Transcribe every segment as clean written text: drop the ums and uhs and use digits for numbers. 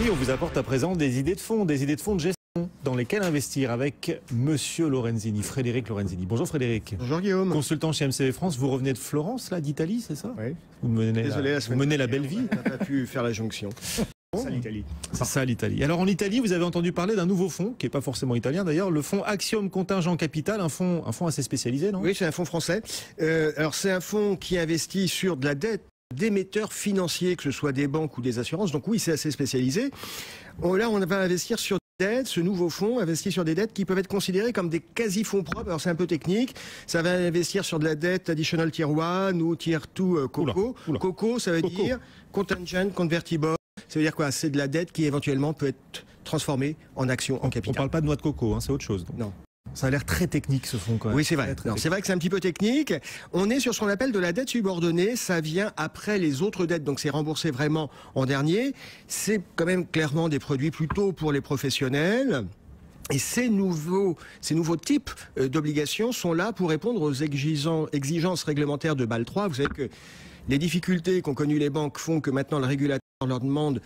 Et on vous apporte à présent des idées de fonds de gestion dans lesquels investir avec Monsieur Lorenzini, Frédéric Lorenzini. Bonjour Frédéric. Bonjour Guillaume. Consultant chez MCV France, vous revenez de Florence, là, d'Italie, c'est ça? Oui. Vous menez la belle vie. On n'a pas pu faire la jonction. C'est ça l'Italie. C'est ça l'Italie. Alors en Italie, vous avez entendu parler d'un nouveau fonds, qui n'est pas forcément italien d'ailleurs, le fonds Axiom Contingent Capital, un fonds assez spécialisé, non? Oui, c'est un fonds français. Alors c'est un fonds qui investit sur de la dette d'émetteurs financiers, que ce soit des banques ou des assurances. Donc oui, c'est assez spécialisé. Là, on va investir sur des dettes. Ce nouveau fonds investit sur des dettes qui peuvent être considérées comme des quasi-fonds propres. Alors c'est un peu technique. Ça va investir sur de la dette Additional Tier 1 ou Tier 2 COCO. Oula. COCO, ça veut dire Contingent Convertible. Ça veut dire quoi? C'est de la dette qui éventuellement peut être transformée en action, en capital. On ne parle pas de noix de coco, hein, c'est autre chose. Donc. Non. Ça a l'air très technique ce fonds quand même. Oui, c'est vrai. C'est vrai que c'est un petit peu technique. On est sur ce qu'on appelle de la dette subordonnée. Ça vient après les autres dettes, donc c'est remboursé vraiment en dernier. C'est quand même clairement des produits plutôt pour les professionnels. Et ces nouveaux types d'obligations sont là pour répondre aux exigences réglementaires de Bâle 3. Vous savez que les difficultés qu'ont connues les banques font que maintenant le régulateur leur demande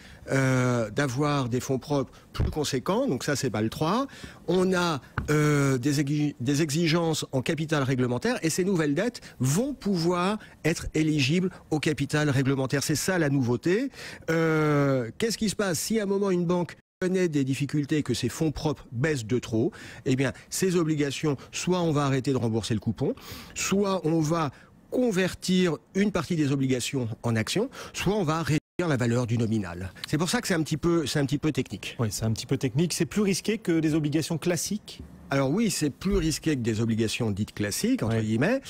d'avoir des fonds propres plus conséquents. Donc ça, c'est Bâle 3. On a des exigences en capital réglementaire et ces nouvelles dettes vont pouvoir être éligibles au capital réglementaire. C'est ça la nouveauté. Qu'est-ce qui se passe si à un moment une banque connaît des difficultés, que ses fonds propres baissent de trop? Eh bien, ces obligations, soit on va arrêter de rembourser le coupon, soit on va convertir une partie des obligations en actions, soit on va réduire la valeur du nominal. C'est pour ça que c'est un petit peu technique. Oui, c'est un petit peu technique. C'est plus risqué que des obligations classiques? Alors oui, c'est plus risqué que des obligations dites classiques, entre guillemets.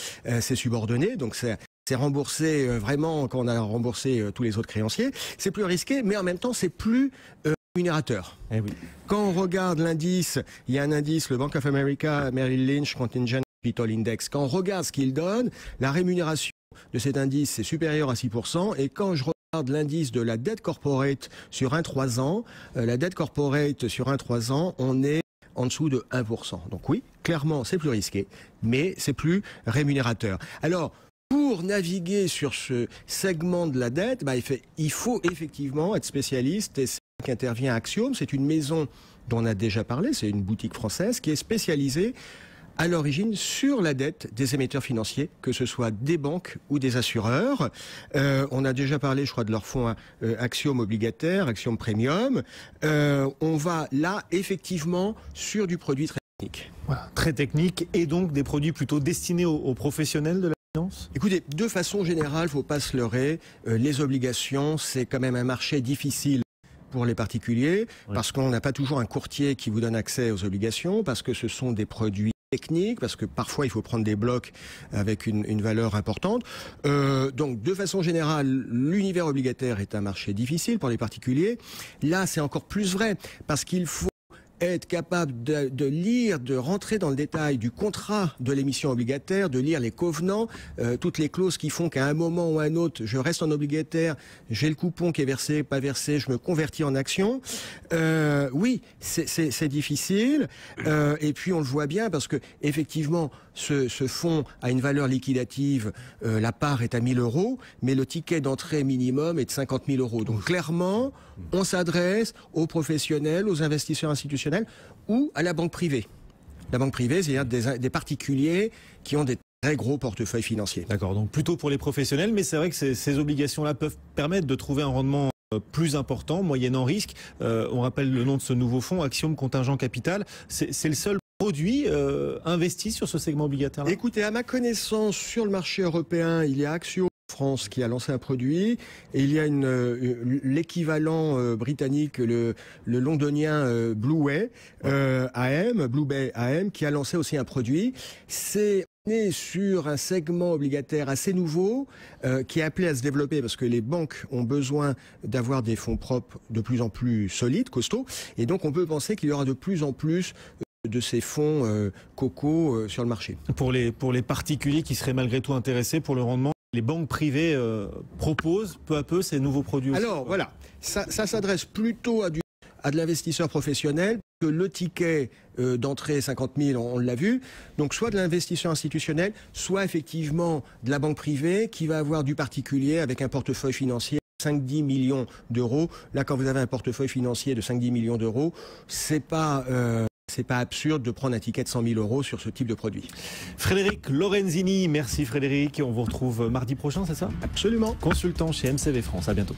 C'est subordonné, donc c'est remboursé vraiment quand on a remboursé tous les autres créanciers. C'est plus risqué, mais en même temps, c'est plus rémunérateur. Eh oui. Quand on regarde l'indice, il y a un indice, le Bank of America, Merrill Lynch Contingent Capital Index. Quand on regarde ce qu'il donne, la rémunération de cet indice, c'est supérieur à 6%. Et quand je regarde l'indice de la dette corporate sur un 3 ans, la dette corporate sur un 3 ans, on est en dessous de 1%. Donc oui, clairement, c'est plus risqué, mais c'est plus rémunérateur. Alors, pour naviguer sur ce segment de la dette, il faut effectivement être spécialiste, et c'est là qu'intervient Axiom. C'est une maison dont on a déjà parlé, c'est une boutique française qui est spécialisée à l'origine sur la dette des émetteurs financiers, que ce soit des banques ou des assureurs. On a déjà parlé, je crois, de leur fonds Axiom obligataire, Axiom Premium. On va là, effectivement, sur du produit très technique. Voilà, très technique, et donc des produits plutôt destinés aux professionnels de la finance? Écoutez, de façon générale, faut pas se leurrer, les obligations, c'est quand même un marché difficile pour les particuliers, parce qu'on n'a pas toujours un courtier qui vous donne accès aux obligations, parce que ce sont des produits techniques, parce que parfois il faut prendre des blocs avec une valeur importante. Donc de façon générale, l'univers obligataire est un marché difficile pour les particuliers. Là, c'est encore plus vrai, parce qu'il faut être capable de lire, de rentrer dans le détail du contrat de l'émission obligataire, de lire les covenants, toutes les clauses qui font qu'à un moment ou à un autre, je reste en obligataire, j'ai le coupon qui est versé, pas versé, je me convertis en action. Oui, c'est difficile. Et puis on le voit bien parce que effectivement, ce fonds a une valeur liquidative, la part est à 1 000 €, mais le ticket d'entrée minimum est de 50 000 €. Donc clairement, on s'adresse aux professionnels, aux investisseurs institutionnels ou à la banque privée. La banque privée, c'est-à-dire des particuliers qui ont des très gros portefeuilles financiers. D'accord, donc plutôt pour les professionnels, mais c'est vrai que ces obligations-là peuvent permettre de trouver un rendement plus important, moyennant risque. On rappelle le nom de ce nouveau fonds, Axiom Contingent Capital. C'est le seul produit investi sur ce segment obligataire-là? Écoutez, à ma connaissance, sur le marché européen, il y a Axiom France qui a lancé un produit, et il y a l'équivalent britannique, le londonien Blue Bay AM, qui a lancé aussi un produit. C'est né sur un segment obligataire assez nouveau qui est appelé à se développer parce que les banques ont besoin d'avoir des fonds propres de plus en plus solides, costauds, et donc on peut penser qu'il y aura de plus en plus de ces fonds COCO sur le marché. Pour les particuliers qui seraient malgré tout intéressés pour le rendement, les banques privées proposent peu à peu ces nouveaux produits aussi. Alors voilà, ça s'adresse plutôt à de l'investisseur professionnel, que le ticket d'entrée 50 000, on l'a vu, donc soit de l'investisseur institutionnel, soit effectivement de la banque privée qui va avoir du particulier avec un portefeuille financier 5-10 millions d'euros. Là, quand vous avez un portefeuille financier de 5-10 millions d'euros, c'est pas absurde de prendre un ticket de 100 000 euros sur ce type de produit. Frédéric Lorenzini, merci Frédéric. On vous retrouve mardi prochain, c'est ça? Absolument. Consultant chez MCV France. À bientôt.